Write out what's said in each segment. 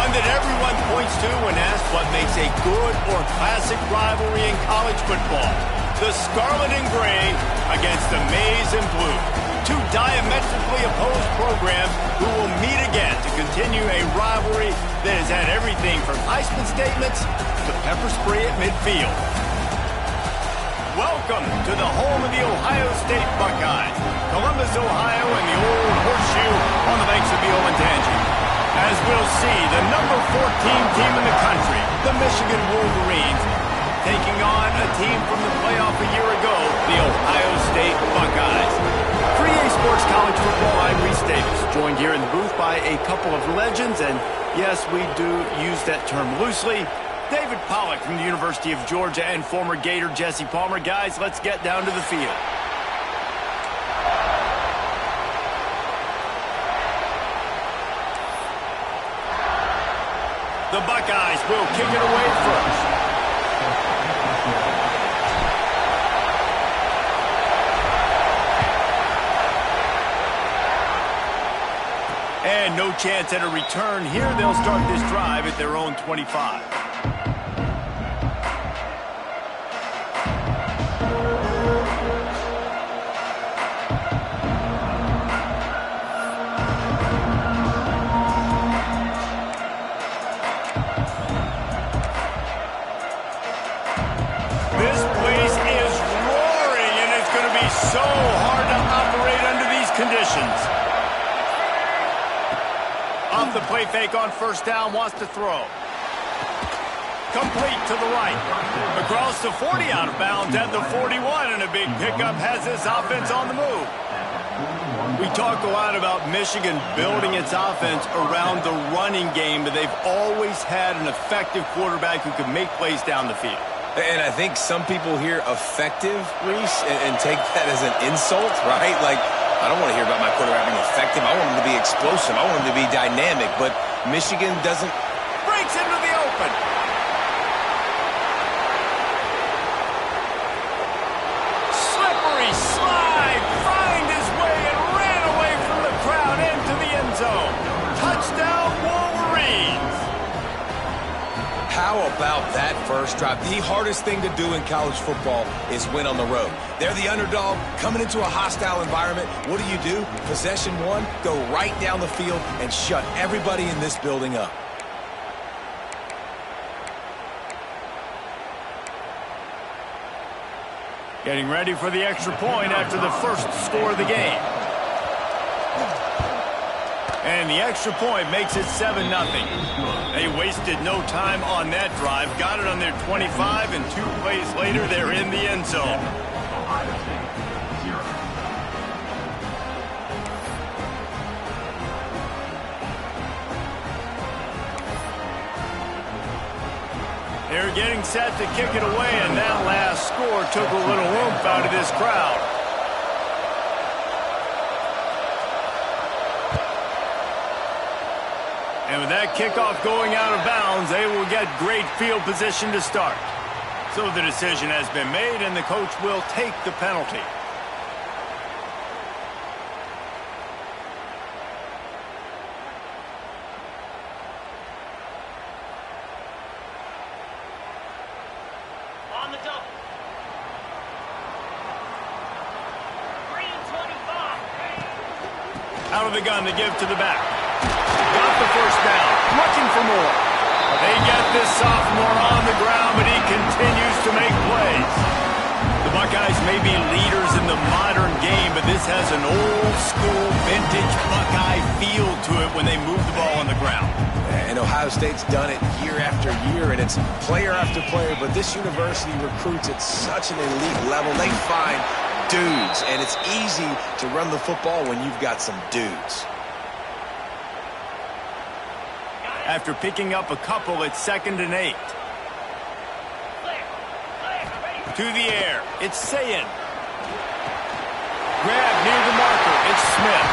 One that everyone points to when asked what makes a good or classic rivalry in college football. The Scarlet and Gray against the Maize and Blue. Two diametrically opposed programs who will meet again to continue a rivalry that has had everything from Heisman statements to pepper spray at midfield. Welcome to the home of the Ohio State Buckeyes, Columbus, Ohio, and the old horseshoe on the banks of the Olentangy. As we'll see, the number 14 team in the country, the Michigan Wolverines, taking on a team from the playoff a year ago, the Ohio State Buckeyes. For EA Sports College Football, I'm Reese Davis, joined here in the booth by a couple of legends, and yes, we do use that term loosely. David Pollack from the University of Georgia and former Gator Jesse Palmer. Guys, let's get down to the field. The Buckeyes will kick it away first. And no chance at a return here. They'll start this drive at their own 25. This place is roaring, and it's going to be so hard to operate under these conditions. Off the play fake on first down, wants to throw. Complete to the right. Across the 40, out of bounds at the 41, and a big pickup has this offense on the move. We talk a lot about Michigan building its offense around the running game, but they've always had an effective quarterback who can make plays down the field. And I think some people hear effective, Reese, and take that as an insult, right? Like, I don't want to hear about my quarterback being effective. I want him to be explosive. I want him to be dynamic. But Michigan doesn't. Breaks into the open. Slippery slide. Find his way and ran away from the crowd into the end zone. Touchdown, Wolverines. How about that first drive? The hardest thing to do in college football is win on the road. They're the underdog coming into a hostile environment. What do? Possession one, go right down the field and shut everybody in this building up. Getting ready for the extra point after the first score of the game. And the extra point makes it 7-0. They wasted no time on that drive. Got it on their 25, and 2 plays later, they're in the end zone. They're getting set to kick it away, and that last score took a little oomph out of this crowd. And with that kickoff going out of bounds, they will get great field position to start. So the decision has been made, and the coach will take the penalty. On the double. 3 and 25. Out of the gun to give to the back. Got the first down, looking for more. They get this sophomore on the ground, but he continues to make plays. The Buckeyes may be leaders in the modern game, but this has an old-school, vintage Buckeye feel to it when they move the ball on the ground. And Ohio State's done it year after year, and it's player after player, but this university recruits at such an elite level. They find dudes, and it's easy to run the football when you've got some dudes. After picking up a couple, it's 2nd and 8. To the air, it's Sayin. Grab near the marker, it's Smith.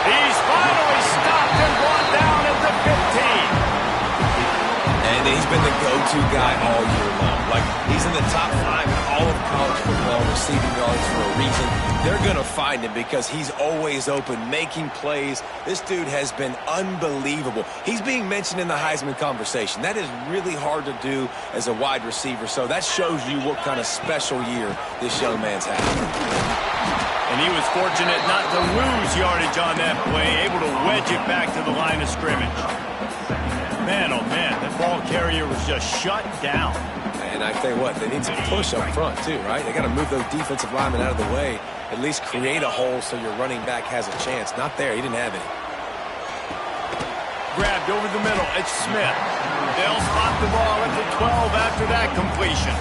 He's finally stopped and brought down at the 15. And he's been the go-to guy all year long. Like, he's in the top 5 in all of college football receiving yards for a reason. They're going to find him because he's always open, making plays. This dude has been unbelievable. He's being mentioned in the Heisman conversation. That is really hard to do as a wide receiver, so that shows you what kind of special year this young man's had. And he was fortunate not to lose yardage on that play, able to wedge it back to the line of scrimmage. Man, oh man, that ball carrier was just shut down. And I tell you what, they need some push up front too, right? They got to move those defensive linemen out of the way, at least create a hole so your running back has a chance. Not there, he didn't have any. Grabbed over the middle, it's Smith. They'll spot the ball at the 12 after that completion.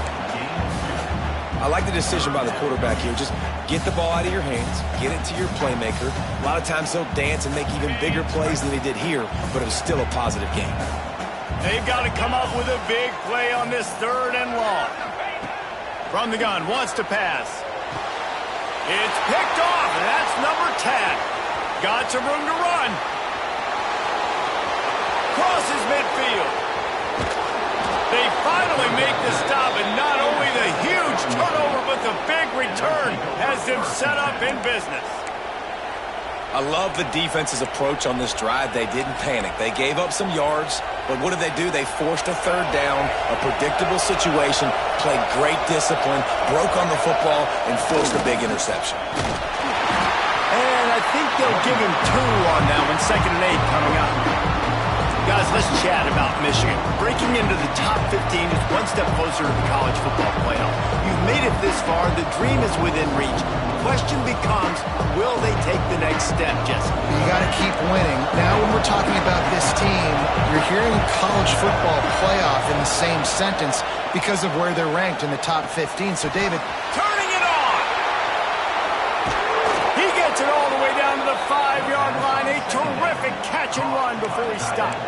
I like the decision by the quarterback here. Just get the ball out of your hands, get it to your playmaker. A lot of times he'll dance and make even bigger plays than he did here, but it was still a positive game. They've got to come up with a big play on this 3rd and long. From the gun, wants to pass. It's picked off, and that's number 10. Got some room to run. Crosses midfield. They finally make the stop, and not only the huge turnover, but the big return has them set up in business. I love the defense's approach on this drive. They didn't panic. They gave up some yards, but what did they do? They forced a 3rd down, a predictable situation, played great discipline, broke on the football, and forced a big interception. And I think they'll give him 2 on that one, 2nd and 8 coming up. Guys, let's chat about Michigan. Breaking into the top 15 is one step closer to the college football playoff. You've made it this far. The dream is within reach. The question becomes, will they take the next step, Jesse? You got to keep winning. Now when we're talking about this team, you're hearing college football playoff in the same sentence because of where they're ranked in the top 15. So, David. Turning it on! He gets it all the way down to the 5-yard line. A terrific catch and run before he stopped.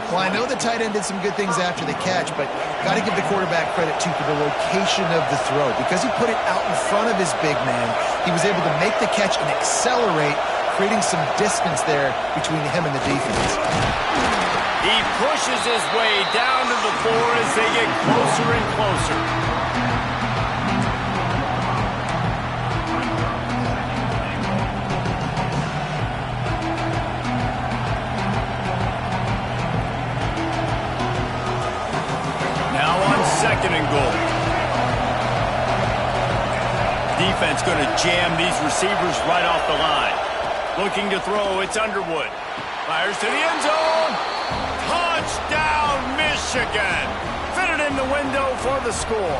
Well, I know the tight end did some good things after the catch, but got to give the quarterback credit, too, for the location of the throw. Because he put it out in front of his big man, he was able to make the catch and accelerate, creating some distance there between him and the defense. He pushes his way down to the 4 as they get closer and closer. Second and goal. Defense going to jam these receivers right off the line. Looking to throw, it's Underwood. Fires to the end zone. Touchdown, Michigan. Fitted in the window for the score.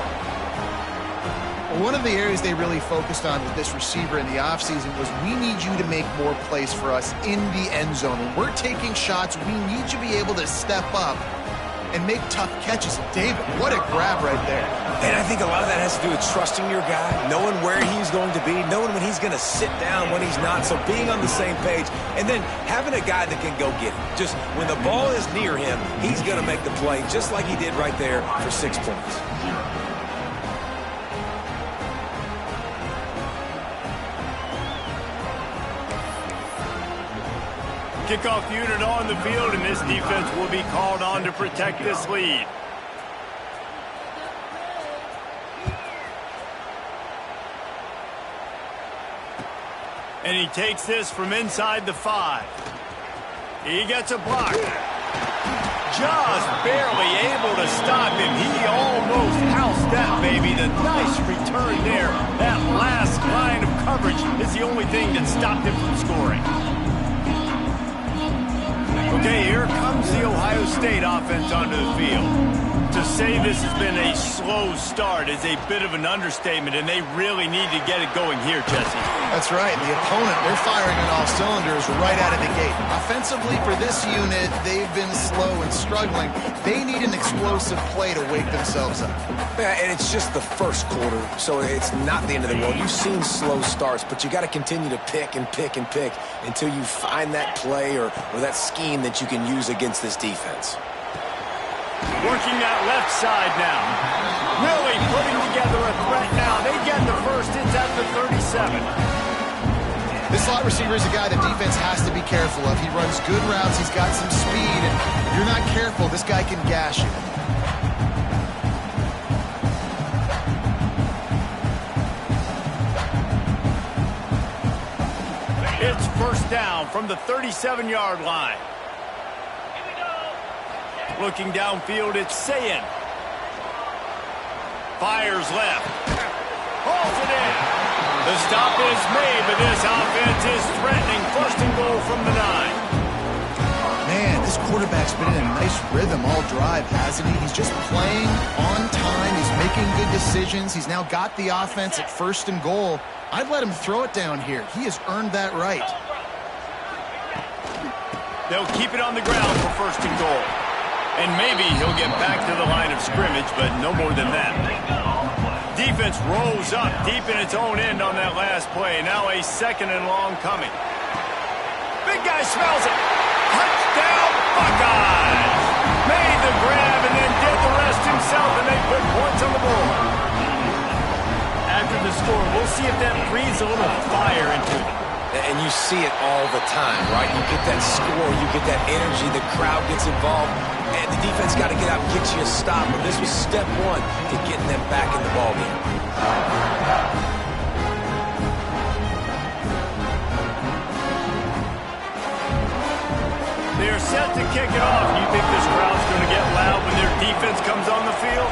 Well, one of the areas they really focused on with this receiver in the offseason was we need you to make more plays for us in the end zone. When we're taking shots, we need you to be able to step up and make tough catches. David, what a grab right there. And I think a lot of that has to do with trusting your guy, knowing where he's going to be, knowing when he's going to sit down, when he's not, so being on the same page, and then having a guy that can go get it. Just when the ball is near him, he's going to make the play, just like he did right there for 6 points. Kickoff unit on the field, and this defense will be called on to protect this lead. And he takes this from inside the 5. He gets a block. Just barely able to stop him. He almost housed that baby. The nice return there. That last line of coverage is the only thing that stopped him from scoring. Okay, here comes the Ohio State offense onto the field. To say this has been a slow start is a bit of an understatement, and they really need to get it going here, Jesse. That's right. The opponent, they're firing on all cylinders right out of the gate. Offensively, for this unit, they've been slow and struggling. They need an explosive play to wake themselves up. Yeah, and it's just the first quarter, so it's not the end of the world. You've seen slow starts, but you got to continue to pick and pick and pick until you find that play or that scheme that you can use against this defense. Working that left side now. Really putting together a threat now. They get the first. It's at the 37. This slot receiver is a guy the defense has to be careful of. He runs good routes. He's got some speed, and you're not careful careful. This guy can gash you. It's first down from the 37-yard line. Here we go. Looking downfield, it's Sayin. Fires left. Hauls it in. The stop is made, but this offense is threatening. First and goal from the 9. Man, this quarterback's been in a nice rhythm all drive, hasn't he? He's just playing on time. He's making good decisions. He's now got the offense at first and goal. I'd let him throw it down here. He has earned that right. They'll keep it on the ground for first and goal. And maybe he'll get back to the line of scrimmage, but no more than that. Defense rolls up deep in its own end on that last play. Now a second and long coming. Big guy smells it. Touchdown, Buckeyes! Made the grab and then did the rest himself, and they put points on the board. After the score, we'll see if that breathes a little fire into them. And you see it all the time, right? You get that score, you get that energy, the crowd gets involved, and the defense got to get out and get you a stop. But this was step one to getting them back in the ballgame. They're set to kick it off. You think this crowd's going to get loud when their defense comes on the field?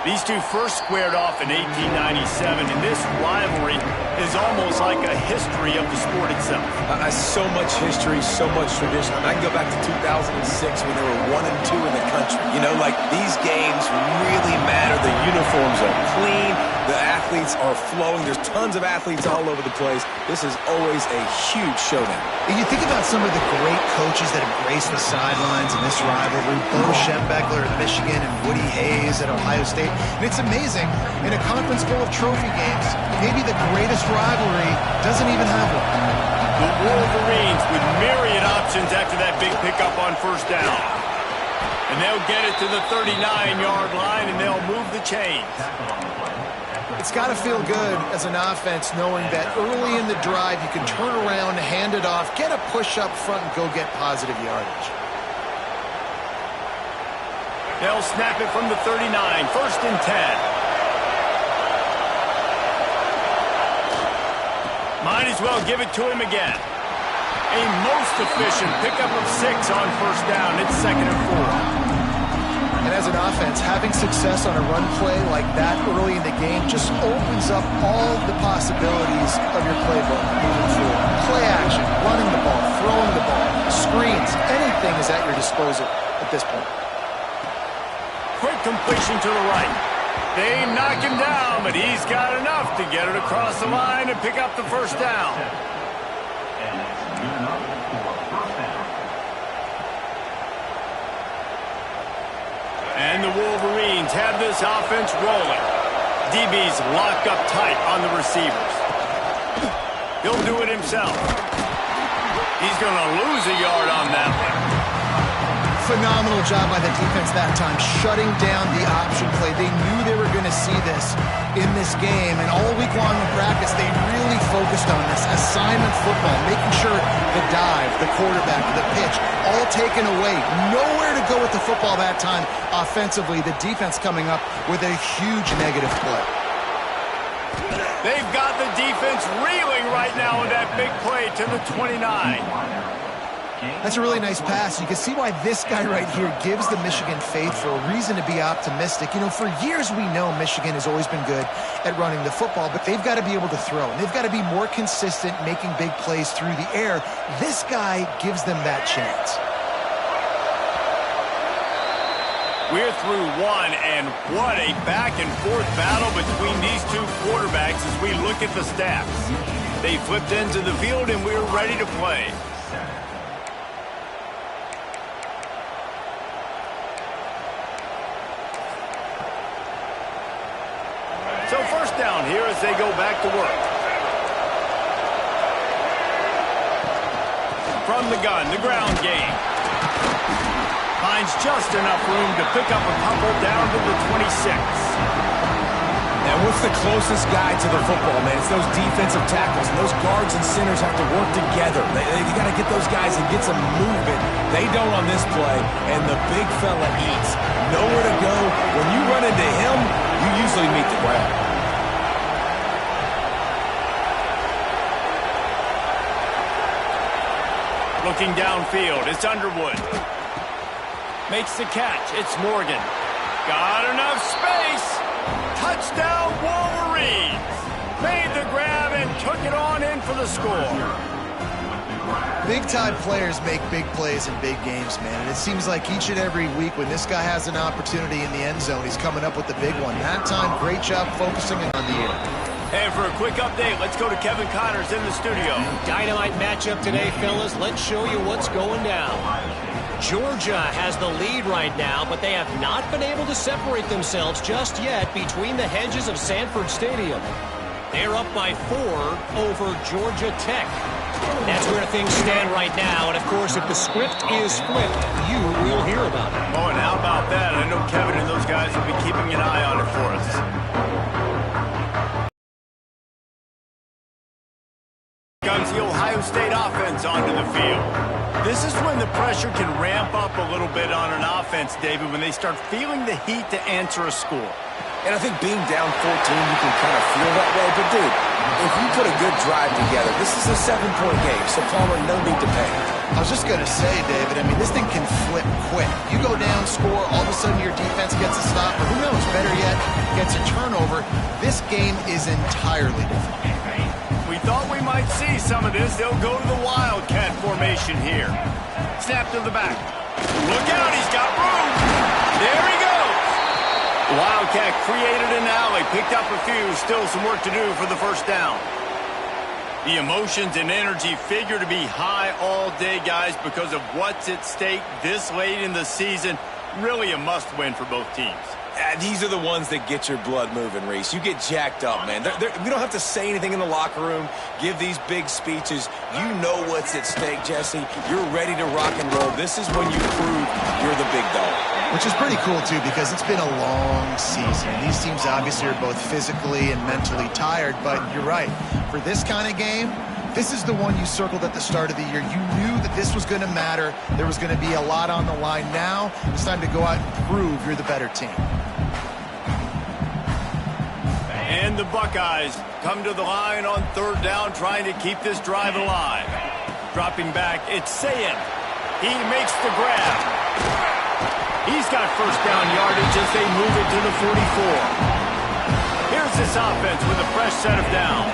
These two first squared off in 1897, and this rivalry is almost like a history of the sport itself. So much history, so much tradition. I can go back to 2006 when they were 1 and 2 in the country. You know, like these games really matter. The uniforms are clean. The athletes are flowing. There's tons of athletes all over the place. This is always a huge showdown. And you think about some of the great coaches that have graced the sidelines in this rivalry. Bo Schembechler at Michigan and Woody Hayes at Ohio State. And it's amazing, in a conference full of trophy games, maybe the greatest rivalry doesn't even have one. The Wolverines with myriad options after that big pickup on first down. And they'll get it to the 39-yard line, and they'll move the chains. It's got to feel good as an offense knowing that early in the drive you can turn around, hand it off, get a push up front, and go get positive yardage. They'll snap it from the 39, first and 10. Might as well give it to him again. A most efficient pickup of 6 on first down. It's second and 4. And as an offense, having success on a run play like that early in the game just opens up all the possibilities of your playbook moving forward. Play action, running the ball, throwing the ball, screens, anything is at your disposal at this point. Quick completion to the right. They knock him down, but he's got enough to get it across the line and pick up the first down. And the Wolverines have this offense rolling. DB's locked up tight on the receivers. He'll do it himself. He's going to lose a yard on that one. Phenomenal job by the defense that time, shutting down the option play. They knew they were going to see this in this game, and all week long in practice, they really focused on this assignment football, making sure the dive, the quarterback, the pitch, all taken away. Nowhere to go with the football that time offensively. The defense coming up with a huge negative play. They've got the defense reeling right now with that big play to the 29. That's a really nice pass. You can see why this guy right here gives the Michigan faithful a reason to be optimistic. You know, for years we know Michigan has always been good at running the football, but they've got to be able to throw, and they've got to be more consistent making big plays through the air. This guy gives them that chance. We're through one, and what a back-and-forth battle between these two quarterbacks as we look at the stats. They flipped into the field, and we're ready to play. So first down here as they go back to work. From the gun, the ground game. Finds just enough room to pick up a couple down to the 26. Yeah, what's the closest guy to the football, man? It's those defensive tackles, and those guards and centers have to work together. They got to get those guys and get some movement. They don't on this play, and the big fella eats. Nowhere to go. When you run into him, you usually meet the ground. Looking downfield, it's Underwood. Makes the catch, it's Morgan. Got enough space. Touchdown Wolverines. Made the grab and took it on in for the score. Big-time players make big plays in big games, man. And it seems like each and every week when this guy has an opportunity in the end zone, he's coming up with the big one. That time, great job focusing in on the air. And for a quick update, let's go to Kevin Connors in the studio. Dynamite matchup today, fellas. Let's show you what's going down. Georgia has the lead right now, but they have not been able to separate themselves just yet between the hedges of Sanford Stadium. They're up by 4 over Georgia Tech. That's where things stand right now, and of course, if the script is flipped, you will hear about it. Oh, and how about that? I know Kevin and those guys will be keeping an eye on it for us. Comes the Ohio State offense onto the field. This is when the pressure can ramp up a little bit on an offense, David, when they start feeling the heat to answer a score. And I think being down 14, you can kind of feel that way. But, dude, if you put a good drive together, this is a 7-point game, so Palmer, no need to panic. I was just going to say, David, I mean, this thing can flip quick. You go down, score, all of a sudden your defense gets a stop, or who knows, better yet, gets a turnover. This game is entirely different. We thought we might see some of this. They'll go to the Wildcat formation here. Snap to the back. Look out, he's got room. There he goes. The Wildcat created an alley, picked up a few, still some work to do for the first down. The emotions and energy figure to be high all day, guys, because of what's at stake this late in the season. Really a must-win for both teams. These are the ones that get your blood moving, Reese. You get jacked up, man. We don't have to say anything in the locker room, give these big speeches. You know what's at stake, Jesse. You're ready to rock and roll. This is when you prove you're the big dog. Which is pretty cool, too, because it's been a long season. These teams obviously are both physically and mentally tired, but you're right. For this kind of game, this is the one you circled at the start of the year. You knew that this was going to matter. There was going to be a lot on the line. Now it's time to go out and prove you're the better team. And the Buckeyes come to the line on third down, trying to keep this drive alive. Dropping back, it's Sayin. He makes the grab. He's got first down yardage as they move it to the 44. Here's this offense with a fresh set of downs.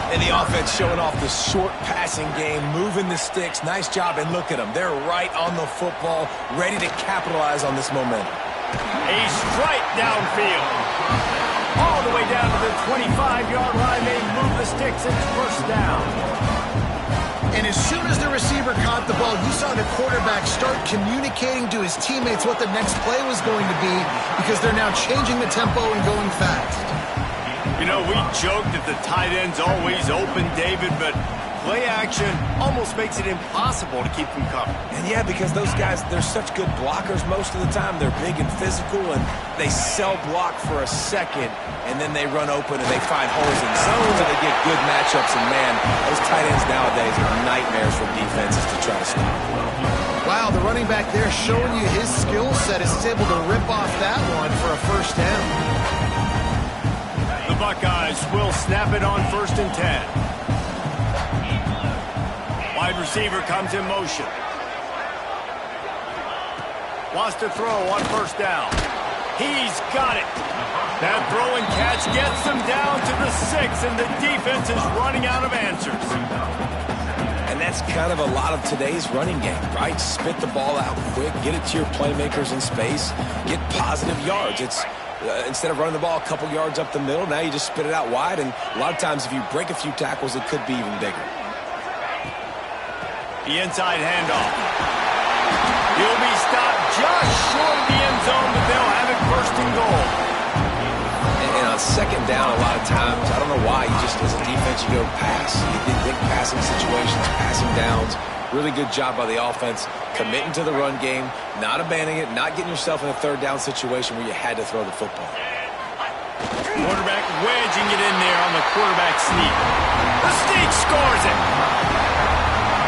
And the offense showing off the short passing game, moving the sticks. Nice job, and look at them. They're right on the football, ready to capitalize on this momentum. A strike downfield. All the way down to the 25-yard line. They move the sticks. It's first down. And as soon as the receiver caught the ball, you saw the quarterback start communicating to his teammates what the next play was going to be, because they're now changing the tempo and going fast. You know, we joke that the tight end's always open, David, but play action almost makes it impossible to keep them covered. And yeah, because those guys, they're such good blockers most of the time. They're big and physical, and they cell block for a second, and then they run open and they find holes in zones, and they get good matchups. And man, those tight ends nowadays are nightmares for defenses to try to stop. Wow, the running back there showing you his skill set as he's able to rip off that one for a first down. The Buckeyes will snap it on 1st and 10. Wide receiver comes in motion. Wants to throw on 1st down. He's got it. That throw and catch gets them down to the 6, and the defense is running out of answers. And that's kind of a lot of today's running game, right? Spit the ball out quick, get it to your playmakers in space, get positive yards. It's instead of running the ball a couple yards up the middle, now you just spit it out wide, and a lot of times if you break a few tackles, it could be even bigger. The inside handoff. He'll be stopped just short of the end zone, but they'll have it 1st and goal. And on 2nd down, a lot of times, I don't know why, you just, as a defense, you go pass. You think passing situations, passing downs. Really good job by the offense, committing to the run game, not abandoning it, not getting yourself in a 3rd down situation where you had to throw the football. Quarterback wedging it in there on the quarterback sneak. The sneak scores it.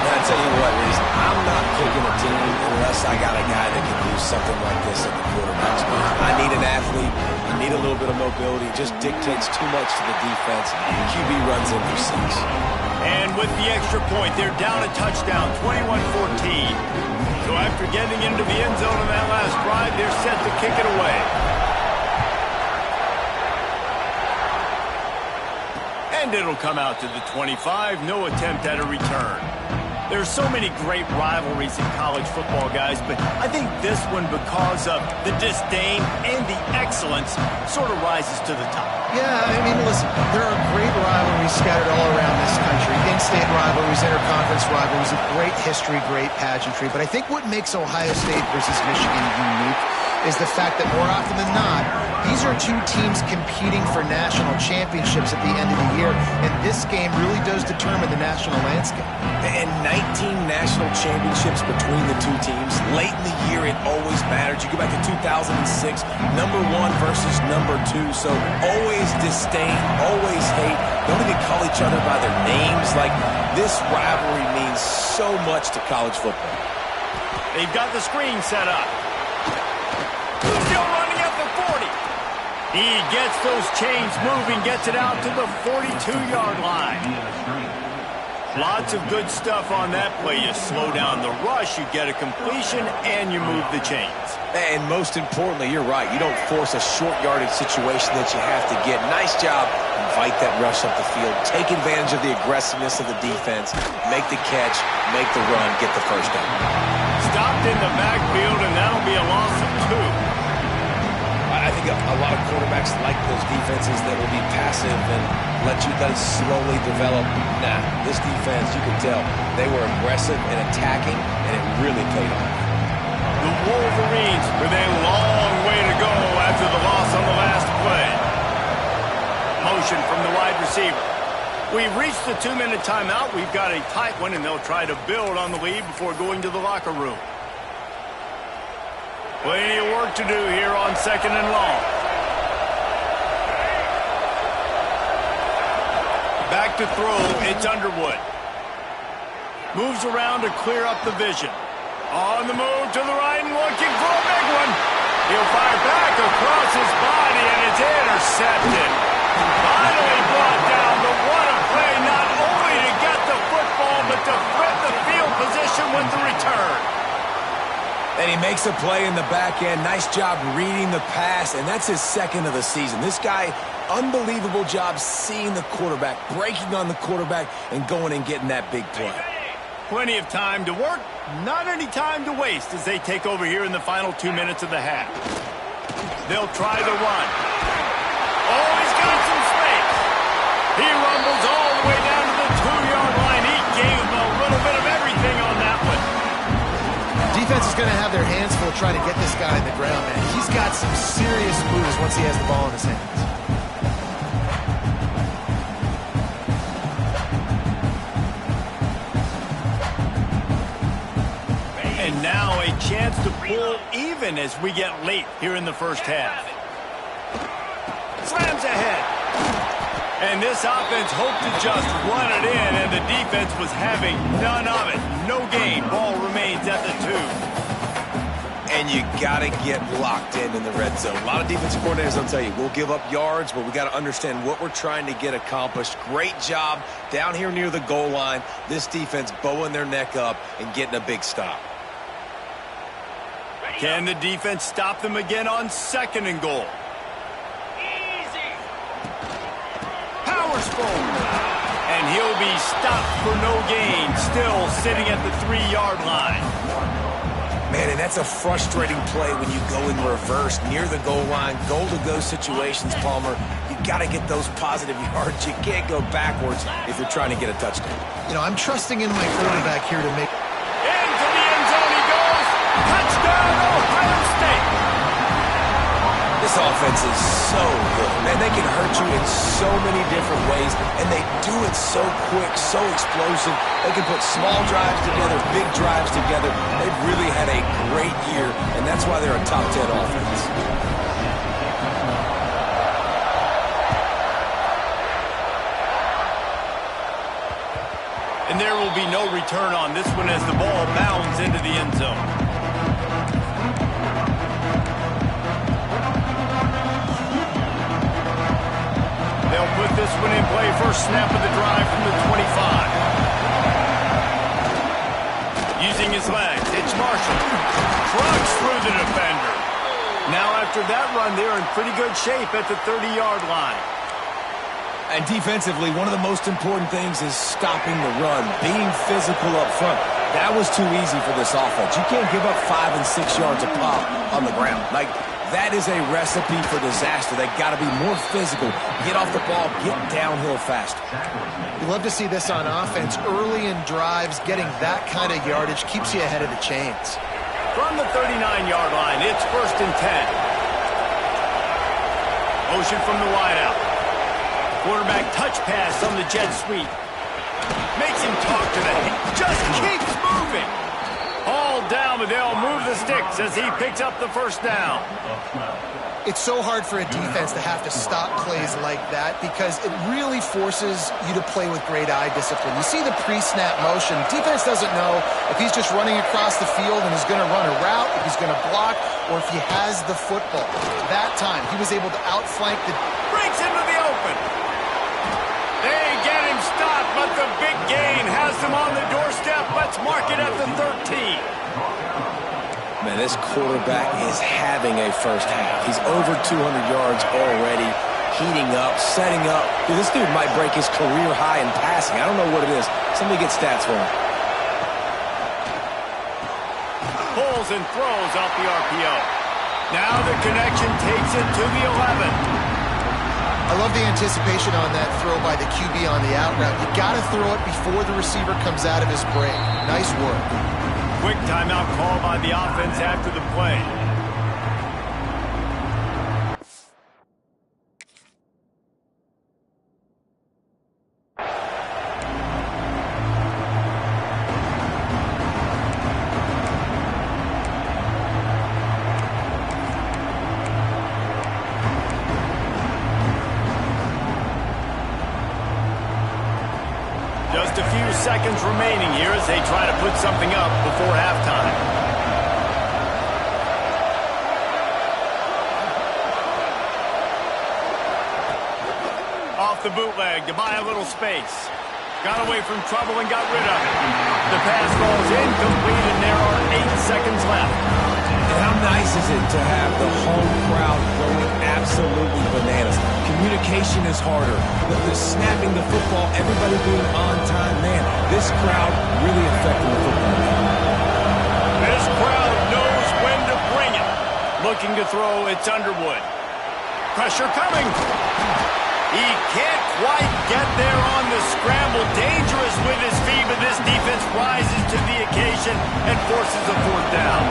I'll tell you what, Reese, I'm not picking a team unless I got a guy that can do something like this at the quarterback spot. I need an athlete. I need a little bit of mobility. It just dictates too much to the defense. QB runs in for 6. And with the extra point, they're down a touchdown, 21-14. So after getting into the end zone on that last drive, they're set to kick it away. And it'll come out to the 25. No attempt at a return. There's so many great rivalries in college football, guys, but I think this one, because of the disdain and the excellence, sort of rises to the top. Yeah, I mean, listen, there are great rivalries scattered all around this country. In-state rivalries, interconference rivalries, of great history, great pageantry. But I think what makes Ohio State versus Michigan unique is the fact that more often than not, these are two teams competing for national championships at the end of the year, and this game really does determine the national landscape. And 19 national championships between the two teams. Late in the year, it always mattered. You go back to 2006, number 1 versus number 2. So always disdain, always hate. Don't even call each other by their names. Like, this rivalry means so much to college football. They've got the screen set up. Still running at the 40. He gets those chains moving, gets it out to the 42-yard line. Lots of good stuff on that play. You slow down the rush, you get a completion, and you move the chains. And most importantly, you're right. You don't force a short yardage situation that you have to get. Nice job. Invite that rush up the field. Take advantage of the aggressiveness of the defense. Make the catch, make the run, get the first down. Stopped in the backfield, and that'll be a loss of 2. I think a lot of quarterbacks like those defenses that will be passive and let it slowly develop. Nah, this defense, you can tell, they were aggressive and attacking, and it really paid off. The Wolverines with a long way to go after the loss on the last play. Motion from the wide receiver. We've reached the 2-minute timeout. We've got a tight one, and they'll try to build on the lead before going to the locker room. Plenty of work to do here on 2nd and long. Back to throw, it's Underwood. Moves around to clear up the vision. On the move to the right and looking for a big one. He'll fire back across his body, and it's intercepted. Finally brought down, but what a play, not only to get the football, but to flip the field position with the return. And he makes a play in the back end. Nice job reading the pass, and that's his 2nd of the season. This guy, unbelievable job seeing the quarterback, breaking on the quarterback, and going and getting that big play. Plenty of time to work, not any time to waste as they take over here in the final 2 minutes of the half. They'll try the run. Oh, he's got some space. He rumbles all the way down to the 2-yard line. He gave him a little bit of everything on that one. Defense is going to have their hands full trying to get this guy in the ground, man. He's got some serious moves once he has the ball in his hands. And now a chance to pull even as we get late here in the first half. Slams ahead. And this offense hoped to just run it in, and the defense was having none of it. No gain. Ball remains at the 2. And you got to get locked in the red zone. A lot of defensive coordinators will tell you, we'll give up yards, but we got to understand what we're trying to get accomplished. Great job down here near the goal line. This defense bowing their neck up and getting a big stop. Can the defense stop them again on 2nd and goal? Powers forward. And he'll be stopped for no gain, still sitting at the 3-yard line. Man, and that's a frustrating play when you go in reverse near the goal line, goal-to-go situations, Palmer. You got to get those positive yards. You can't go backwards if you're trying to get a touchdown. You know, I'm trusting in my quarterback here to make... Into the end zone he goes. Touchdown, Ohio State. This offense is so good. Man, they can hurt you in so many different ways, and they do it so quick, so explosive. They can put small drives together, big drives together. They've really had a great year, and that's why they're a top 10 offense. And there will be no return on this one as the ball bounds into the end zone. They'll put this one in play. First snap of the drive from the 25. Using his legs, it's Marshall. Trucks through the defender. Now after that run, they're in pretty good shape at the 30-yard line. And defensively, one of the most important things is stopping the run, being physical up front. That was too easy for this offense. You can't give up 5 and 6 yards a pop on the ground. Like, that is a recipe for disaster. They got to be more physical, get off the ball, get downhill faster. You love to see this on offense. Early in drives, getting that kind of yardage keeps you ahead of the chains. From the 39-yard line, it's 1st and 10. Motion from the wideout. Quarterback touch pass on the jet sweep. Makes him talk to the head. Just keeps moving. All down, but they'll move the sticks as he picks up the first down. It's so hard for a defense to have to stop plays like that because it really forces you to play with great eye discipline. You see the pre-snap motion. Defense doesn't know if he's just running across the field and is going to run a route, if he's going to block, or if he has the football. That time, he was able to outflank the... Breaks into the open. They get him stopped, but the big gain has him on the doorstep. Let's mark it at the 13. Man, this quarterback is having a first half. He's over 200 yards already, heating up, setting up. Dude, this dude might break his career high in passing. I don't know what it is. Somebody get stats for him. Pulls and throws off the RPO. Now the connection takes it to the 11. I love the anticipation on that throw by the QB on the out route. You got to throw it before the receiver comes out of his break. Nice work. Quick timeout call by the offense after the play. Just a few seconds remaining here as they try to put something up before halftime. Off the bootleg to buy a little space. Got away from trouble and got rid of it. The pass falls incomplete and there are 8 seconds left. And how nice is it to have the home crowd going absolutely bananas? Communication is harder. The snapping the football, everybody being on time. Man, this crowd really affecting the football game. This crowd knows when to bring it. Looking to throw, it's Underwood. Pressure coming. He can't quite get there on the scramble. Dangerous with his feet, but this defense rises to the occasion and forces a 4th down.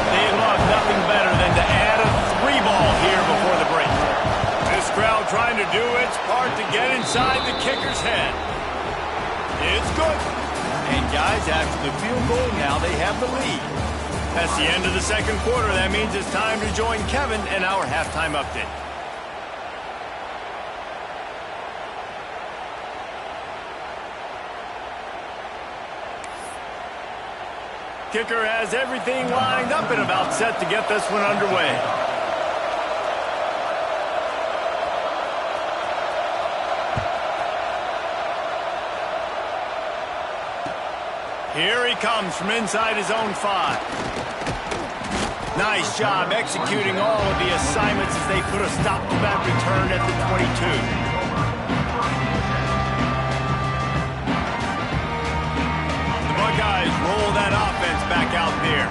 They love nothing better than to add a 3-ball here before the break. This crowd trying to do its part to get inside the kicker's head. It's good. And guys, after the field goal, now they have the lead. That's the end of the second quarter. That means it's time to join Kevin in our halftime update. Kicker has everything lined up and about set to get this one underway. Here he comes from inside his own 5. Nice job executing all of the assignments as they put a stop to that return at the 22. Guys, roll that offense back out there.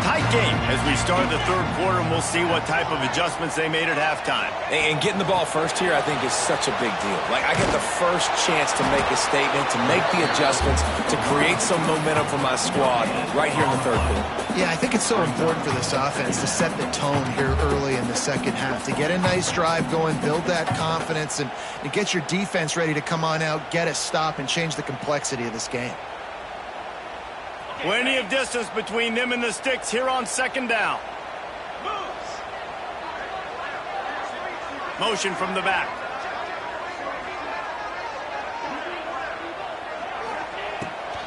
Tight game as we start the third quarter, and we'll see what type of adjustments they made at halftime. And getting the ball first here, I think, is such a big deal. Like, I get the first chance to make a statement, to make the adjustments, to create some momentum for my squad right here in the third quarter. Yeah, I think it's so important for this offense to set the tone here early in the second half, to get a nice drive going, build that confidence, and get your defense ready to come on out, get a stop, and change the complexity of this game. Plenty of distance between them and the sticks here on second down. Motion from the back.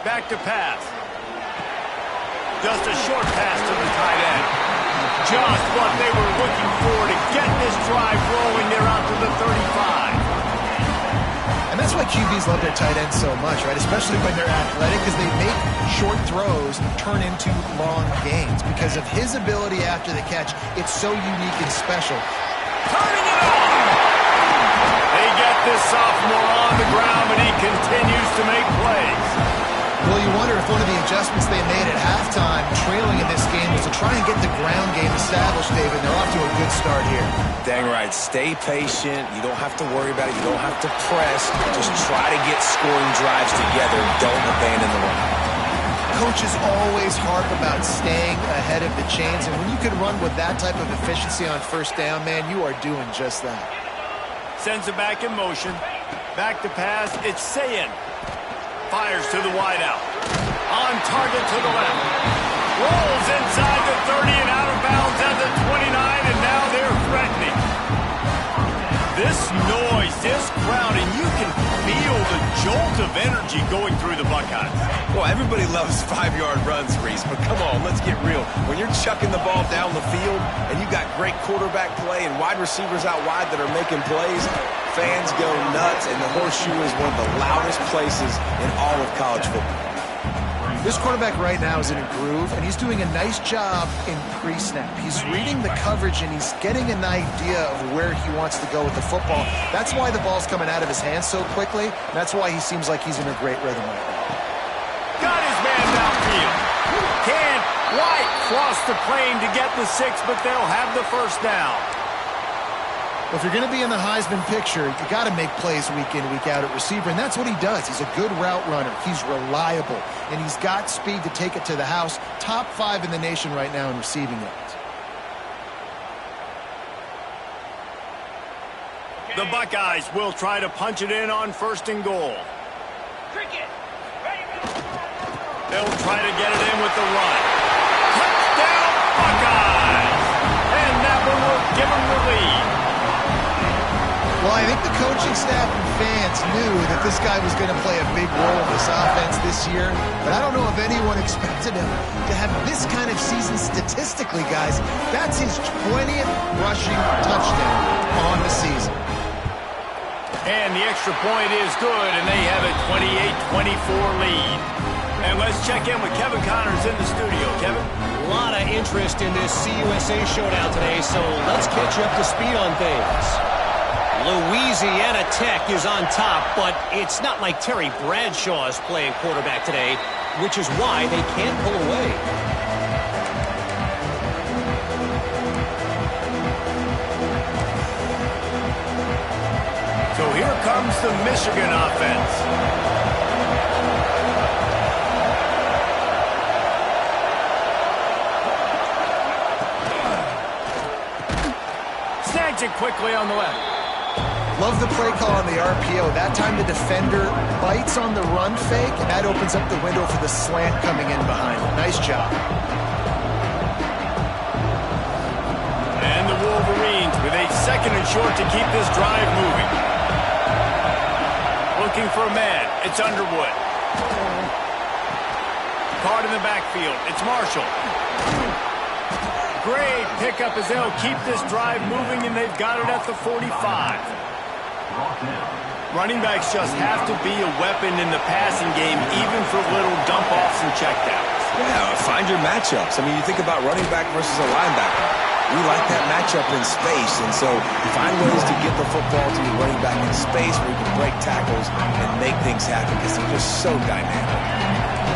Back to pass. Just a short pass to the tight end. Just what they were looking for to get this drive rolling. They're out to the 35. And that's why QBs love their tight ends so much, right? Especially when they're athletic, because they make short throws turn into long gains. Because of his ability after the catch, it's so unique and special. Turning it on! They get this sophomore on the ground, but he continues to make plays. Well, you wonder if one of the adjustments they made at halftime, trailing in this game, was to try and get the ground game established, David. They're off to a good start here. Dang right. Stay patient. You don't have to worry about it. You don't have to press. Just try to get scoring drives together. Don't abandon the run. Coaches always harp about staying ahead of the chains, and when you can run with that type of efficiency on first down, man, you are doing just that. Sends it back in motion. Back to pass. It's Sayin. Fires to the wideout. On target to the left. Rolls inside the 30 and out of bounds at the 29, and now they're threatening. This noise, this crowd, and you can feel the jolt of energy going through the Buckeyes. Well, everybody loves 5-yard runs, Reese, but come on, let's get real. When you're chucking the ball down the field and you got great quarterback play and wide receivers out wide that are making plays, fans go nuts, and the horseshoe is one of the loudest places in all of college football. This quarterback right now is in a groove, and he's doing a nice job in pre-snap. He's reading the coverage, and he's getting an idea of where he wants to go with the football. That's why the ball's coming out of his hands so quickly. That's why he seems like he's in a great rhythm right now. Got his man downfield. Can't quite cross the plane to get the 6, but they'll have the first down. Well, if you're going to be in the Heisman picture, you got to make plays week in, week out at receiver, and that's what he does. He's a good route runner. He's reliable, and he's got speed to take it to the house. Top 5 in the nation right now in receiving yards. The Buckeyes will try to punch it in on 1st and goal. Cricket. Ready, They'll try to get it in with the run. Touchdown, Buckeyes! And that one will give them the lead. Well, I think the coaching staff and fans knew that this guy was going to play a big role in this offense this year, but I don't know if anyone expected him to have this kind of season statistically, guys. That's his 20th rushing touchdown on the season. And the extra point is good, and they have a 28-24 lead. And let's check in with Kevin Connors in the studio. Kevin? A lot of interest in this CUSA showdown today, so let's catch you up to speed on things. Louisiana Tech is on top, but it's not like Terry Bradshaw is playing quarterback today, which is why they can't pull away. So here comes the Michigan offense. Snags it quickly on the left. Love the play call on the RPO. That time the defender bites on the run fake, and that opens up the window for the slant coming in behind him. Nice job. And the Wolverines with a 2nd and short to keep this drive moving. Looking for a man. It's Underwood. Caught in the backfield. It's Marshall. Great pickup as they'll keep this drive moving, and they've got it at the 45. Running backs just have to be a weapon in the passing game, even for little dump-offs and checkdowns. Yeah, find your matchups. I mean, you think about running back versus a linebacker. We like that matchup in space, and so find ways to get the football to the running back in space where you can break tackles and make things happen because they're just so dynamic.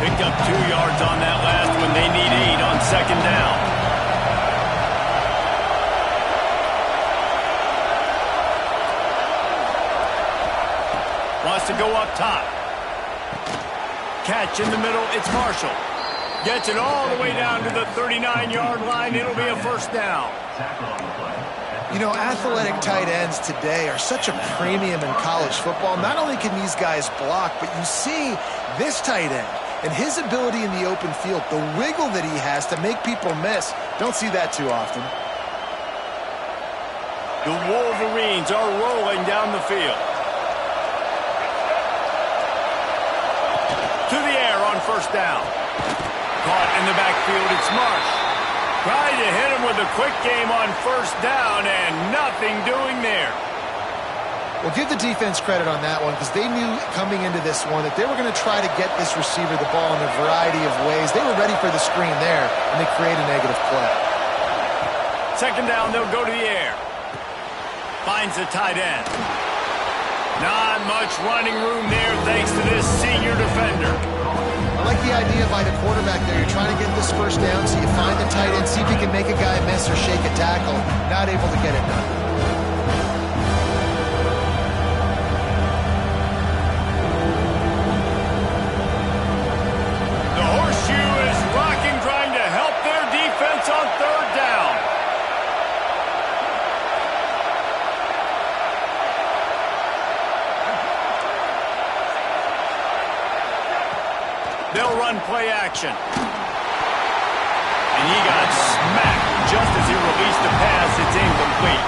Picked up 2 yards on that last one. They need 8 on 2nd down. Wants to go up top. Catch in the middle. It's Marshall. Gets it all the way down to the 39-yard line. It'll be a 1st down. You know, athletic tight ends today are such a premium in college football. Not only can these guys block, but you see this tight end and his ability in the open field, the wiggle that he has to make people miss. Don't see that too often. The Wolverines are rolling down the field. To the air on first down. Caught in the backfield, it's Marsh. Tried to hit him with a quick game on first down, and nothing doing there. Well, give the defense credit on that one because they knew coming into this one that they were going to try to get this receiver the ball in a variety of ways. They were ready for the screen there, and they create a negative play. Second down, they'll go to the air. Finds the tight end. Not much running room there thanks to this senior defender. I like the idea by the quarterback there. You're trying to get this first down, so you find the tight end, see if he can make a guy miss or shake a tackle. Not able to get it done. The horseshoe is rocking, trying to help their defense on third down. They'll run play action. And he got smacked just as he released the pass. It's incomplete.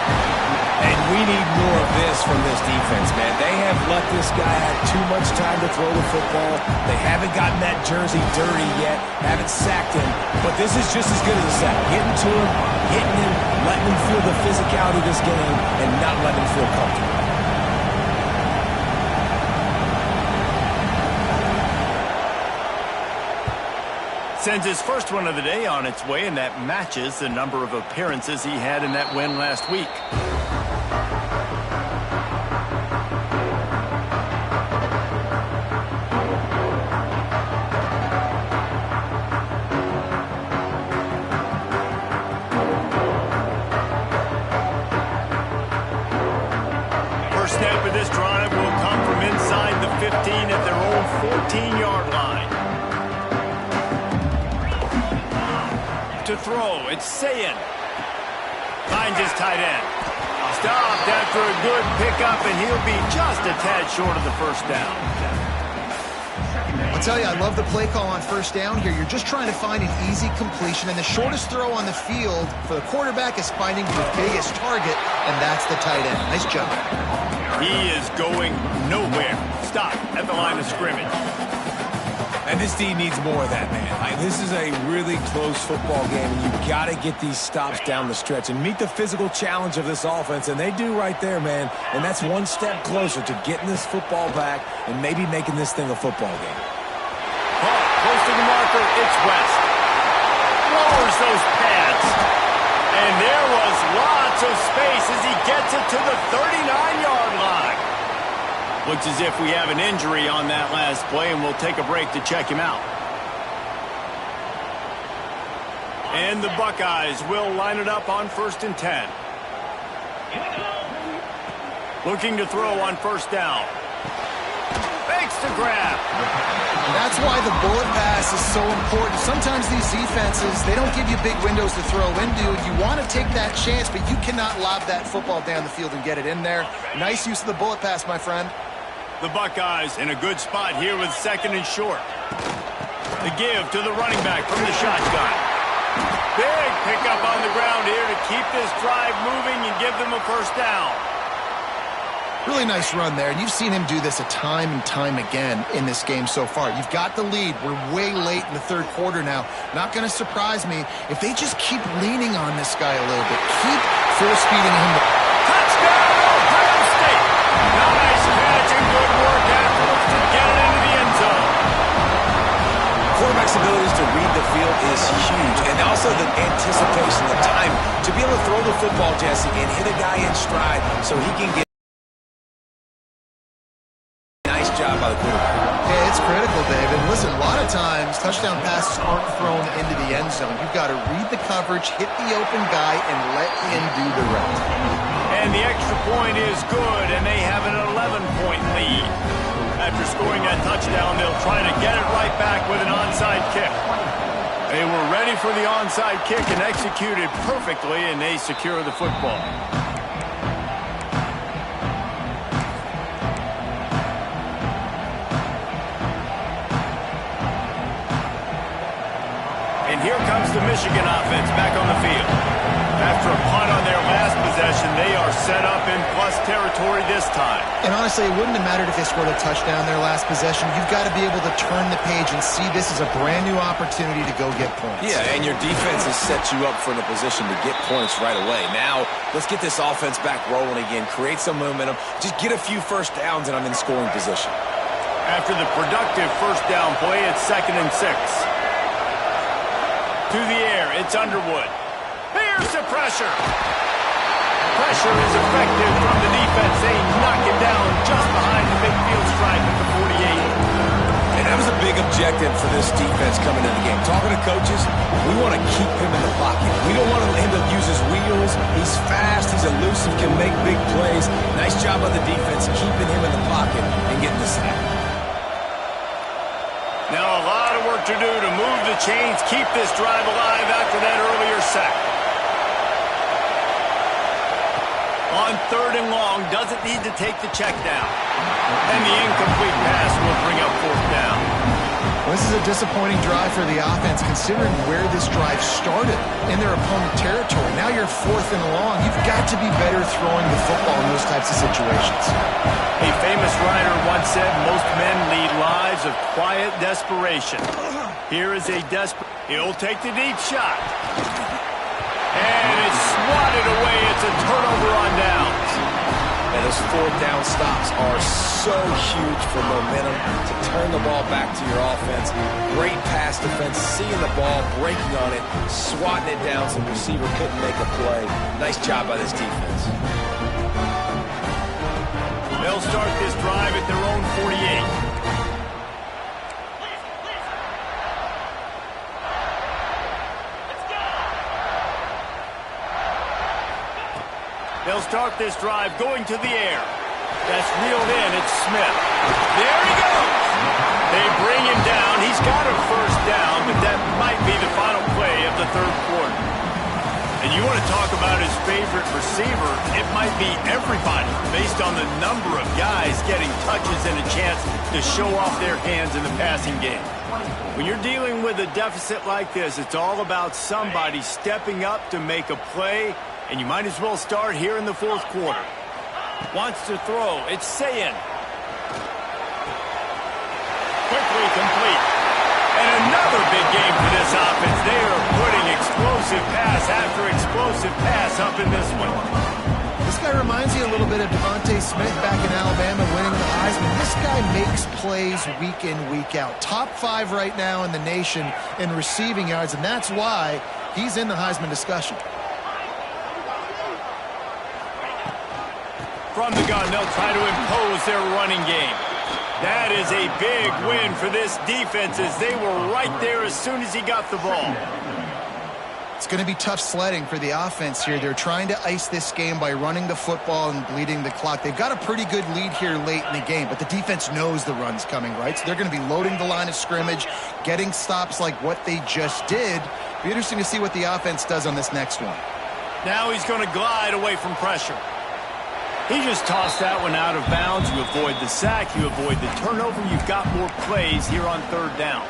And we need more of this from this defense, man. They have let this guy have too much time to throw the football. They haven't gotten that jersey dirty yet, haven't sacked him. But this is just as good as a sack. Getting to him, hitting him, letting him feel the physicality of this game, and not letting him feel comfortable. Sends his first one of the day on its way, and that matches the number of appearances he had in that win last week. First snap of this drive will come from inside the 15 at their own 14-yard line. To throw, it's Sayin. Finds his tight end. Stopped after a good pickup, and he'll be just a tad short of the first down. I'll tell you, I love the play call on first down here. You're just trying to find an easy completion, and the shortest throw on the field for the quarterback is finding your biggest target, and that's the tight end. Nice job. He is going nowhere. Stop at the line of scrimmage. And this D needs more of that, man. This is a really close football game, and you've got to get these stops down the stretch and meet the physical challenge of this offense, and they do right there, man. And that's one step closer to getting this football back and maybe making this thing a football game. Close to the marker, it's West. Lowers those pads. And there was lots of space as he gets it to the 39-yard line. Looks as if we have an injury on that last play, and we'll take a break to check him out. And the Buckeyes will line it up on 1st and 10. Looking to throw on first down. Fakes the grab. And that's why the bullet pass is so important. Sometimes these defenses, they don't give you big windows to throw into. You want to take that chance, but you cannot lob that football down the field and get it in there. Nice use of the bullet pass, my friend. The Buckeyes in a good spot here with 2nd and short. The give to the running back from the shotgun. Big pickup on the ground here to keep this drive moving and give them a first down. Really nice run there, and you've seen him do this a time and time again in this game so far. You've got the lead. We're way late in the 3rd quarter now. Not going to surprise me if they just keep leaning on this guy a little bit. Keep full speeding him. Touchdown, Ohio State! Nice catch and good work afterwards to get it into the end zone. Quarterback's abilities to read the field is huge, and also the anticipation, the time to be able to throw the football, Jesse, and hit a guy in stride so he can get. Nice job by the quarterback. Yeah, it's critical, David. Listen, a lot of times touchdown passes aren't thrown into the end zone. You've got to read the coverage, hit the open guy, and let him do the rest. And the extra point is good, and they have an 11-point lead. After scoring that touchdown, they'll try to get it right back with an onside kick. They were ready for the onside kick and executed perfectly, and they secure the football. And here comes the Michigan offense back on the field. After a punt on their last possession, they are set up in plus territory this time. And honestly, it wouldn't have mattered if they scored a touchdown their last possession. You've got to be able to turn the page and see this as a brand new opportunity to go get points. Yeah, and your defense has set you up for the position to get points right away. Now, let's get this offense back rolling again, create some momentum, just get a few first downs, and I'm in scoring position. After the productive first down play, it's 2nd and 6. To the air, it's Underwood. Here's the pressure. Pressure is effective from the defense. They knock it down just behind the midfield stripe at the 48. And that was a big objective for this defense coming into the game. Talking to coaches, we want to keep him in the pocket. We don't want him to use his wheels. He's fast, he's elusive, can make big plays. Nice job by the defense keeping him in the pocket and getting the sack. Now a lot of work to do to move the chains, keep this drive alive after that earlier sack. On 3rd and long, doesn't need to take the check down. And the incomplete pass will bring up 4th down. Well, this is a disappointing drive for the offense, considering where this drive started in their opponent territory. Now you're 4th and long. You've got to be better throwing the football in those types of situations. A famous writer once said, most men lead lives of quiet desperation. Here is a desperate... He'll take the deep shot. And it's swatted away. It's a turnover on downs. And those 4th down stops are so huge for momentum to turn the ball back to your offense. Great pass defense, seeing the ball, breaking on it, swatting it down so the receiver couldn't make a play. Nice job by this defense. They'll start this drive at their own 48. They'll start this drive going to the air. That's reeled in. It's Smith. There he goes. They bring him down. He's got a first down, but that might be the final play of the 3rd quarter. And you want to talk about his favorite receiver, it might be everybody based on the number of guys getting touches and a chance to show off their hands in the passing game. When you're dealing with a deficit like this, it's all about somebody stepping up to make a play. And you might as well start here in the 4th quarter. Wants to throw. It's Sayin. Quickly complete. And another big game for this offense. They are putting explosive pass after explosive pass up in this one. This guy reminds you a little bit of Devontae Smith back in Alabama winning the Heisman. This guy makes plays week in, week out. Top 5 right now in the nation in receiving yards, and that's why he's in the Heisman discussion. From the gun, they'll try to impose their running game. That is a big win for this defense as they were right there as soon as he got the ball. It's going to be tough sledding for the offense here. They're trying to ice this game by running the football and bleeding the clock. They've got a pretty good lead here late in the game, but the defense knows the run's coming, right? So they're going to be loading the line of scrimmage, getting stops like what they just did. Be interesting to see what the offense does on this next one. Now he's going to glide away from pressure. He just tossed that one out of bounds. You avoid the sack, you avoid the turnover. You've got more plays here on 3rd down.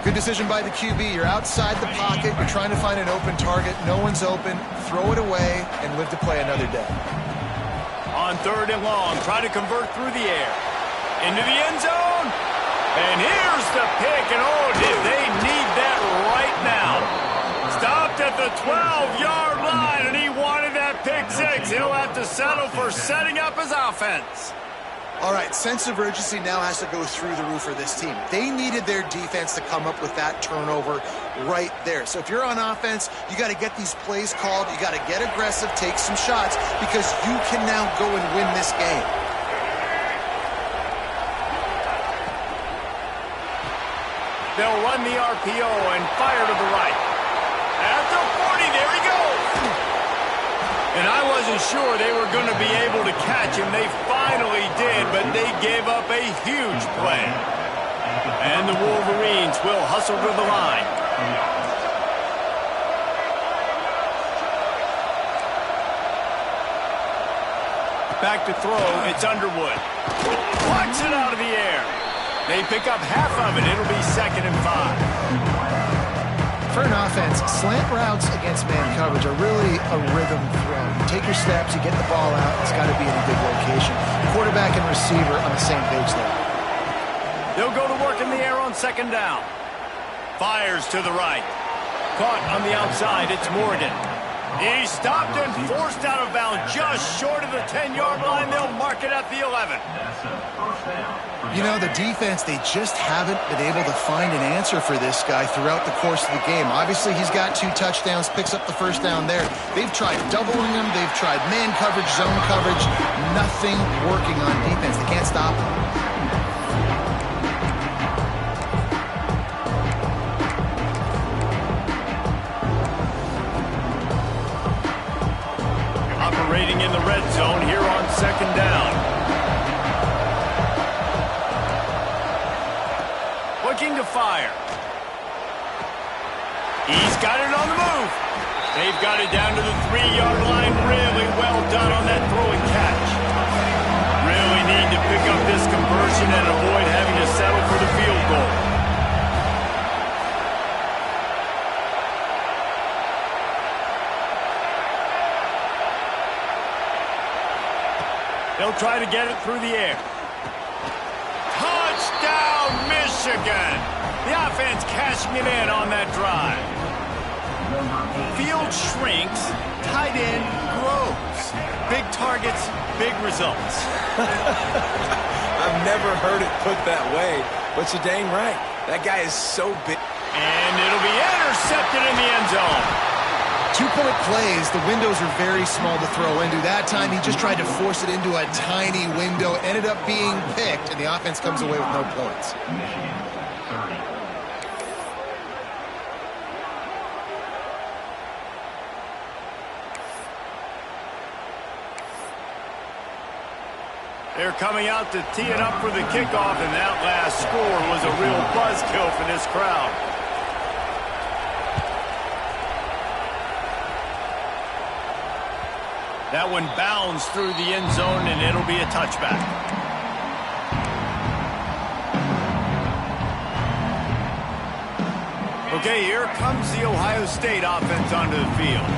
Good decision by the QB. You're outside the pocket. You're trying to find an open target. No one's open. Throw it away and live to play another day. On 3rd and long, try to convert through the air. Into the end zone. And here's the pick. And oh, did they need that right now. Stopped at the 12-yard line, and he wanted that pick 6. He'll have to settle for setting up his offense. All right, sense of urgency now has to go through the roof for this team. They needed their defense to come up with that turnover right there. So if you're on offense, you got to get these plays called. You got to get aggressive, take some shots, because you can now go and win this game. They'll run the RPO and fire to the right. At the 40, there he goes. And I wasn't sure they were going to be able to catch him. They finally did, but they gave up a huge play. And the Wolverines will hustle to the line. Back to throw, it's Underwood. Blocks it out of the air. They pick up half of it. It'll be 2nd and 5. For an offense, slant routes against man coverage are really a rhythm throw. You take your steps, you get the ball out, it's got to be in a good location. Quarterback and receiver on the same page there. They'll go to work in the air on second down. Fires to the right. Caught on the outside, it's Morgan. He stopped and forced out of bounds just short of the 10-yard line. They'll mark it at the 11. You know, the defense, they just haven't been able to find an answer for this guy throughout the course of the game. Obviously, he's got 2 touchdowns, picks up the first down there. They've tried doubling him. They've tried man coverage, zone coverage. Nothing working on defense. They can't stop him. Operating in the red zone here on second down. Looking to fire. He's got it on the move. They've got it down to the 3-yard line. Really well done on that throw and catch. Really need to pick up this conversion and avoid having to settle for the field goal. They'll try to get it through the air. Touchdown, Michigan! The offense cashing it in on that drive. Field shrinks, tight end grows. Big targets, big results. I've never heard it put that way, but you're dang right. That guy is so big. And it'll be intercepted in the end zone. 2-point plays, the windows are very small to throw into. That time, he just tried to force it into a tiny window, ended up being picked, and the offense comes away with no points. They're coming out to tee it up for the kickoff, and that last score was a real buzzkill for this crowd. That one bounds through the end zone, and it'll be a touchback. Okay, here comes the Ohio State offense onto the field.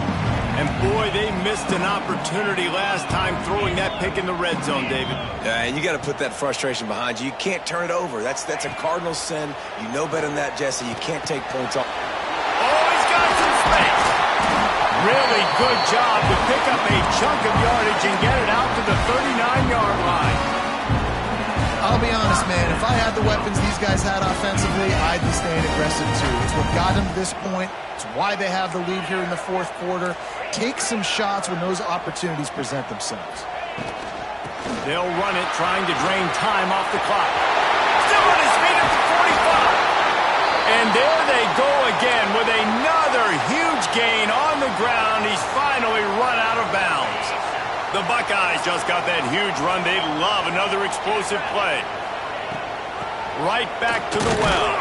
And boy, they missed an opportunity last time throwing that pick in the red zone, David. Yeah, and you got to put that frustration behind you. You can't turn it over. That's a cardinal sin. You know better than that, Jesse. You can't take points off. Oh, he's got some space. Really good job to pick up a chunk of yardage and get it out to the 39-yard line. I'll be honest, man. If I had the weapons these guys had offensively, I'd be staying aggressive too. It's what got them to this point. It's why they have the lead here in the fourth quarter. Take some shots when those opportunities present themselves. They'll run it, trying to drain time off the clock. Still on his feet at the 45. And there they go again with another huge gain on the ground. He's finally run out of bounds. The Buckeyes just got that huge run. They'd love another explosive play. Right back to the well.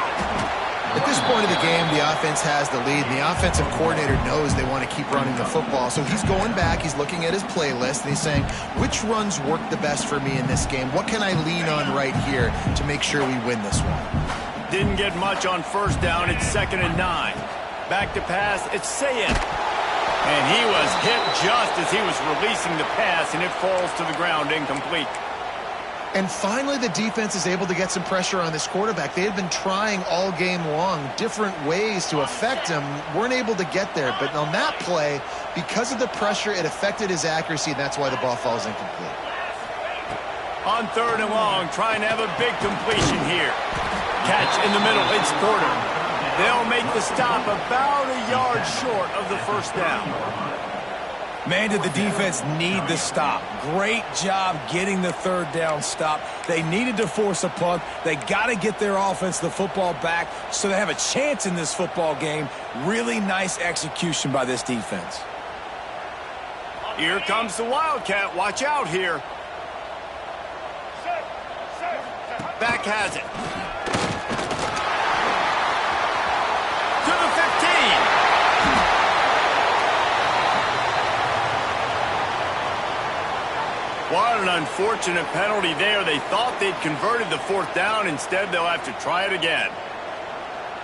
At this point of the game, the offense has the lead, and the offensive coordinator knows they want to keep running the football. So he's going back, he's looking at his playlist, and he's saying, which runs work the best for me in this game? What can I lean on right here to make sure we win this one? Didn't get much on first down. It's 2nd and 9. Back to pass, it's Sayin. And he was hit just as he was releasing the pass, and it falls to the ground incomplete. And finally, the defense is able to get some pressure on this quarterback. They had been trying all game long different ways to affect him. Weren't able to get there. But on that play, because of the pressure, it affected his accuracy, and that's why the ball falls incomplete. On 3rd and long, trying to have a big completion here. Catch in the middle, it's Porter. They'll make the stop about a yard short of the first down. Man, did the defense need the stop. Great job getting the 3rd down stop. They needed to force a punt. They got to get their offense the football back so they have a chance in this football game. Really nice execution by this defense. Here comes the Wildcat. Watch out here. Back has it. To the 15. What an unfortunate penalty there. They thought they'd converted the 4th down. Instead, they'll have to try it again.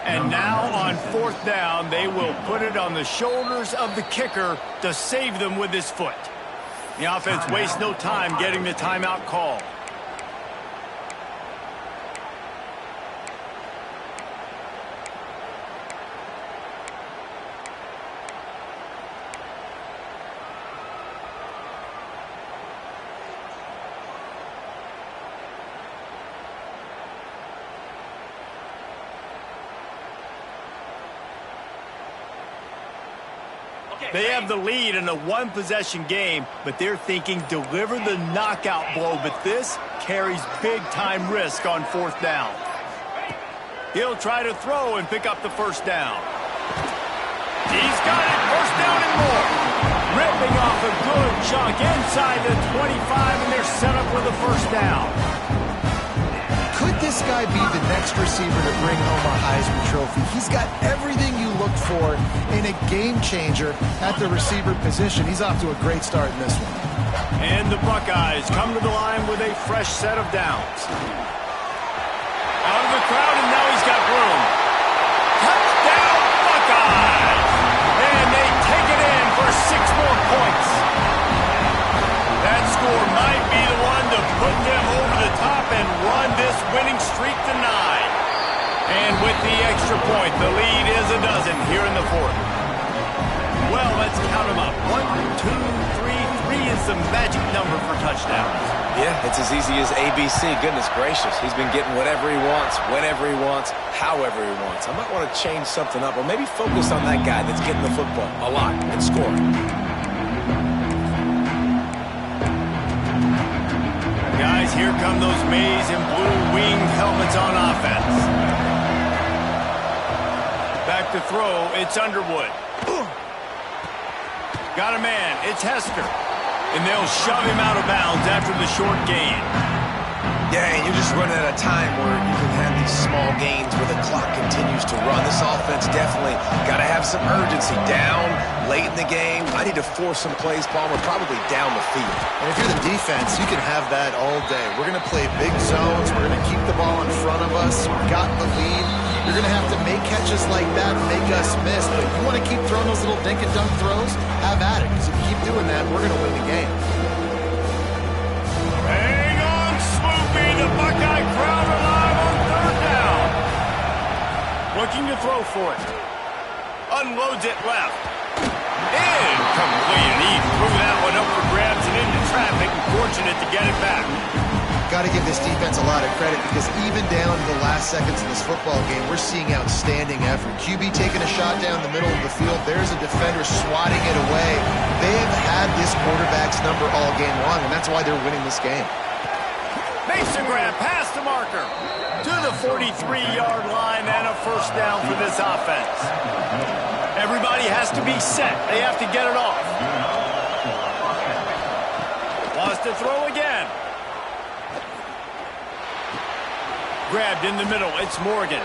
And now on fourth down, they will put it on the shoulders of the kicker to save them with his foot. The offense wastes no time getting the timeout call. They have the lead in a one-possession game, but they're thinking deliver the knockout blow, but this carries big-time risk on fourth down. He'll try to throw and pick up the first down. He's got it, first down and more. Ripping off a good chunk inside the 25, and they're set up with a first down. Could this guy be the next receiver to bring home a Heisman Trophy? He's got everything you look for in a game changer at the receiver position. He's off to a great start in this one. And the Buckeyes come to the line with a fresh set of downs. Out of the crowd, and now he's got room. Touchdown, Buckeyes! And they take it in for 6 more points. That score might be the one to put them over the top and run this winning streak to 9. And with the extra point, the lead is a dozen here in the fourth. Well, let's count them up. 1, 2, 3. 3 is the magic number for touchdowns. Yeah, it's as easy as ABC. Goodness gracious. He's been getting whatever he wants, whenever he wants, however he wants. I might want to change something up or maybe focus on that guy that's getting the football a lot and scoring. Guys, here come those maize and blue-winged helmets on offense. Back to throw, it's Underwood. Got a man, it's Hester. And they'll shove him out of bounds after the short gain. Yeah, and you're just running out of time where you can have these small gains where the clock continues to run. This offense definitely got to have some urgency. Down, late in the game. I need to force some plays, Palmer, probably down the field. And if you're the defense, you can have that all day. We're going to play big zones. We're going to keep the ball in front of us. We've got the lead. You're going to have to make catches like that and make us miss. But if you want to keep throwing those little dink-and-dunk throws, have at it. Because if you keep doing that, we're going to win the game. Hang on, Swoopy. The Buckeye crowd alive on third down. Looking to throw for it. Unloads it left. Incomplete. And he threw that one up for grabs and into traffic. And fortunate to get it back. Got to give this defense a lot of credit because even down to the last seconds of this football game, we're seeing outstanding effort. QB taking a shot down the middle of the field. There's a defender swatting it away. They have had this quarterback's number all game long, and that's why they're winning this game. Mason grab past the marker to the 43-yard line and a first down for this offense. Everybody has to be set. They have to get it off. Wants to throw again. Grabbed in the middle, it's Morgan.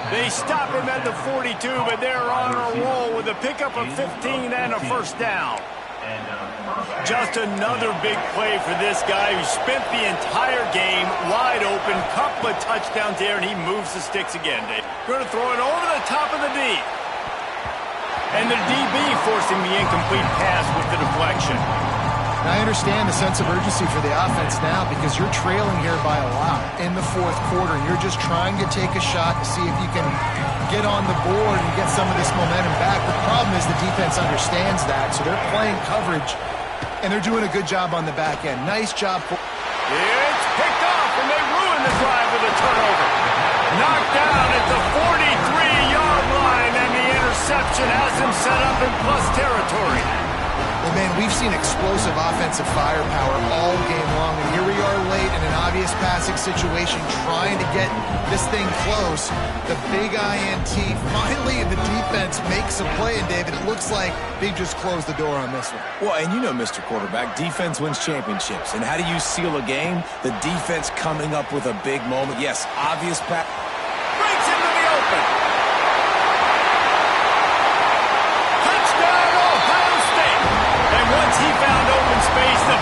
They stop him at the 42, but they're on a roll with a pickup of 15 and a first down. Just another big play for this guy who spent the entire game wide open, couple of touchdowns there, and he moves the sticks again, Dave. Going to throw it over the top of the D. And the DB forcing the incomplete pass with the deflection. I understand the sense of urgency for the offense now because you're trailing here by a lot in the fourth quarter. You're just trying to take a shot to see if you can get on the board and get some of this momentum back. The problem is the defense understands that, so they're playing coverage, and they're doing a good job on the back end. Nice job. It's picked off, and they ruin the drive with a turnover. Knocked down at the 43-yard line, and the interception has him set up in plus territory. Well, man, we've seen explosive offensive firepower all game long, and here we are late in an obvious passing situation trying to get this thing close. The big INT, finally the defense makes a play, and David, it looks like they just closed the door on this one. Well, and you know, Mr. Quarterback, defense wins championships. And how do you seal a game? The defense coming up with a big moment. Yes, obvious pass. Breaks into the open. Touchdown, Ohio State. And once he found open space, the